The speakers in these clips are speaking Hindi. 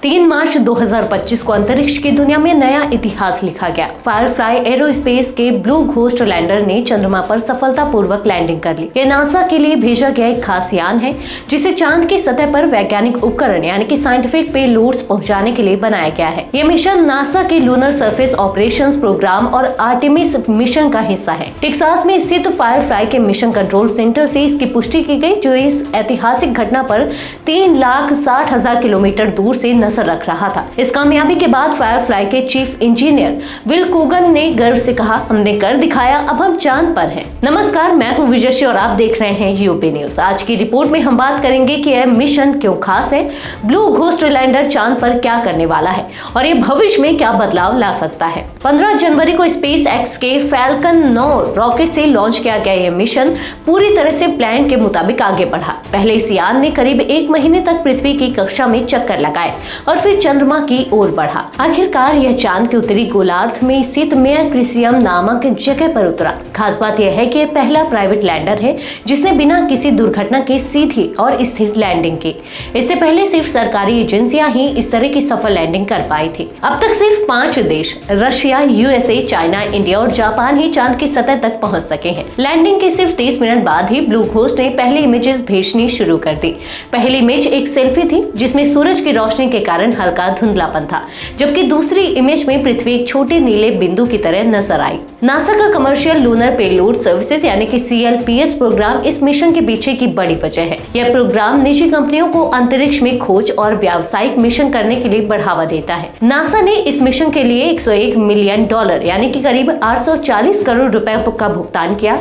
3 मार्च 2025 को अंतरिक्ष की दुनिया में नया इतिहास लिखा गया। फायरफ्लाई एरोस्पेस के ब्लू घोस्ट लैंडर ने चंद्रमा पर सफलतापूर्वक लैंडिंग कर ली। यह नासा के लिए भेजा गया एक खास यान है जिसे चांद की सतह पर वैज्ञानिक उपकरण यानी कि साइंटिफिक पेलोड्स पहुंचाने के लिए बनाया गया है। यह मिशन नासा के लूनर सरफेस ऑपरेशंस प्रोग्राम और आर्टेमिस मिशन का हिस्सा है। टेक्सास में स्थित फायरफ्लाई के मिशन कंट्रोल सेंटर से इसकी पुष्टि की गई, जो इस ऐतिहासिक घटना पर 3,60,000 किलोमीटर दूर से नजर रख रहा था। इस कामयाबी के बाद फायरफ्लाई के चीफ इंजीनियर विल कोगन ने गर्व से कहा, हमने कर दिखाया, अब हम चांद पर हैं। नमस्कार, मैं हूं विजयश्री और आप देख रहे हैं यूपी न्यूज। आज की रिपोर्ट में हम बात करेंगे कि यह मिशन क्यों खास है, ब्लू घोस्ट लैंडर चांद पर क्या करने वाला है और ये भविष्य में क्या बदलाव ला सकता है। 15 जनवरी को स्पेस एक्स के फैल्कन 9 रॉकेट से लॉन्च किया गया यह मिशन पूरी तरह से प्लान के मुताबिक आगे बढ़ा। पहले इस यान ने करीब 1 महीने तक पृथ्वी की कक्षा में चक्कर लगाए और फिर चंद्रमा की ओर बढ़ा। आखिरकार यह चांद के उत्तरी गोलार्ध में स्थित मेयर क्रिसियम नामक जगह पर उतरा। खास बात यह है कि यह पहला प्राइवेट लैंडर है जिसने बिना किसी दुर्घटना के सीधी और स्थिर लैंडिंग की। इससे पहले सिर्फ सरकारी एजेंसियां ही इस तरह की सफल लैंडिंग कर पाई थी। अब तक सिर्फ 5 देश रशिया, यूएसए, चाइना, इंडिया और जापान ही चांद की सतह तक पहुंच सके हैं। लैंडिंग के सिर्फ 30 मिनट बाद ही ब्लू घोस्ट ने पहली इमेजेस भेजनी शुरू कर दी। पहली इमेज एक सेल्फी थी जिसमें सूरज की रोशनी के कारण हल्का धुंधलापन था, जबकि दूसरी इमेज में पृथ्वी एक छोटे नीले बिंदु की तरह नजर आई। नासा का कमर्शियल लूनर पेलोड सर्विसेज यानी कि CLPS प्रोग्राम इस मिशन के पीछे की बड़ी वजह है। यह प्रोग्राम निजी कंपनियों को अंतरिक्ष में खोज और व्यावसायिक मिशन करने के लिए बढ़ावा देता है। नासा ने इस मिशन के लिए $101 मिलियन यानी कि करीब 840 करोड़ रुपए का भुगतान किया,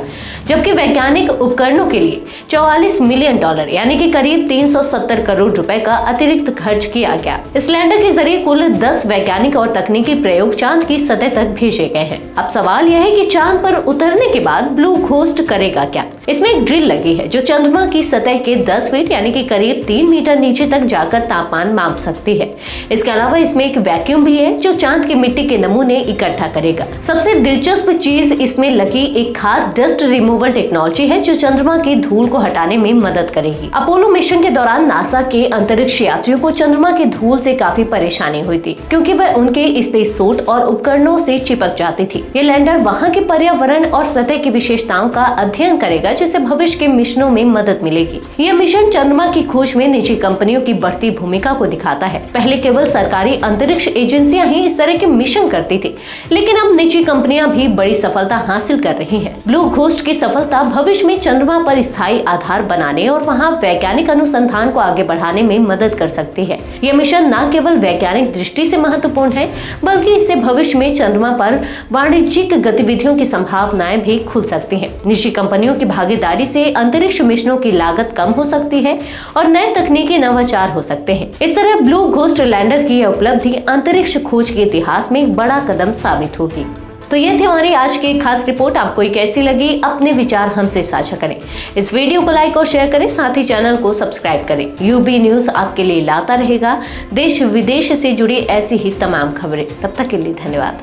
जबकि वैज्ञानिक उपकरणों के लिए $44 मिलियन यानी कि करीब 370 करोड़ रुपए का अतिरिक्त खर्च किया गया। इस लैंडर के जरिए कुल 10 वैज्ञानिक और तकनीकी प्रयोग चांद की सतह तक भेजे गए हैं। अब सवाल यह है कि चांद पर उतरने के बाद ब्लू घोस्ट करेगा क्या। इसमें एक ड्रिल लगी है जो चंद्रमा की सतह के 10 फीट यानी कि करीब 3 मीटर नीचे तक जाकर तापमान माप सकती है। इसके अलावा इसमें एक वैक्यूम भी है जो चांद की मिट्टी के नमूने इकट्ठा करेगा। सबसे दिलचस्प चीज इसमें लगी एक खास डस्ट रिमूवल टेक्नोलॉजी है जो चंद्रमा की धूल को हटाने में मदद करेगी। अपोलो मिशन के दौरान नासा के अंतरिक्ष यात्रियों को चंद्रमा की धूल से काफी परेशानी हुई थी, क्योंकि वह उनके स्पेस सूट और उपकरणों से चिपक जाती थी। ये लैंडर वहां के पर्यावरण और सतह की विशेषताओं का अध्ययन करेगा, जिससे भविष्य के मिशनों में मदद मिलेगी। यह मिशन चंद्रमा की खोज में निजी कंपनियों की बढ़ती भूमिका को दिखाता है। पहले केवल सरकारी अंतरिक्ष एजेंसियां ही इस तरह के मिशन करती थी, लेकिन अब निजी कंपनियां भी बड़ी सफलता हासिल कर रही हैं। ब्लू घोस्ट की सफलता भविष्य में चंद्रमा पर स्थायी आधार बनाने और वहां वैज्ञानिक अनुसंधान को आगे बढ़ाने में मदद कर सकती है। यह मिशन न केवल वैज्ञानिक दृष्टि से महत्वपूर्ण है, बल्कि इससे भविष्य में चंद्रमा पर वाणिज्यिक गतिविधियों की संभावनाएं भी खुल सकती हैं। निजी कंपनियों की भागीदारी से अंतरिक्ष मिशनों की लागत कम हो सकती है और नए तकनीकी नवाचार हो सकते हैं। इस तरह ब्लू घोस्ट लैंडर की यह उपलब्धि अंतरिक्ष खोज के इतिहास में एक बड़ा कदम साबित होगी। तो ये थी हमारी आज की खास रिपोर्ट। आपको ये कैसी लगी, अपने विचार हमसे साझा करें। इस वीडियो को लाइक और शेयर करें, साथ ही चैनल को सब्सक्राइब करें। यूबी न्यूज आपके लिए लाता रहेगा देश विदेश से जुड़ी ऐसी ही तमाम खबरें। तब तक के लिए धन्यवाद।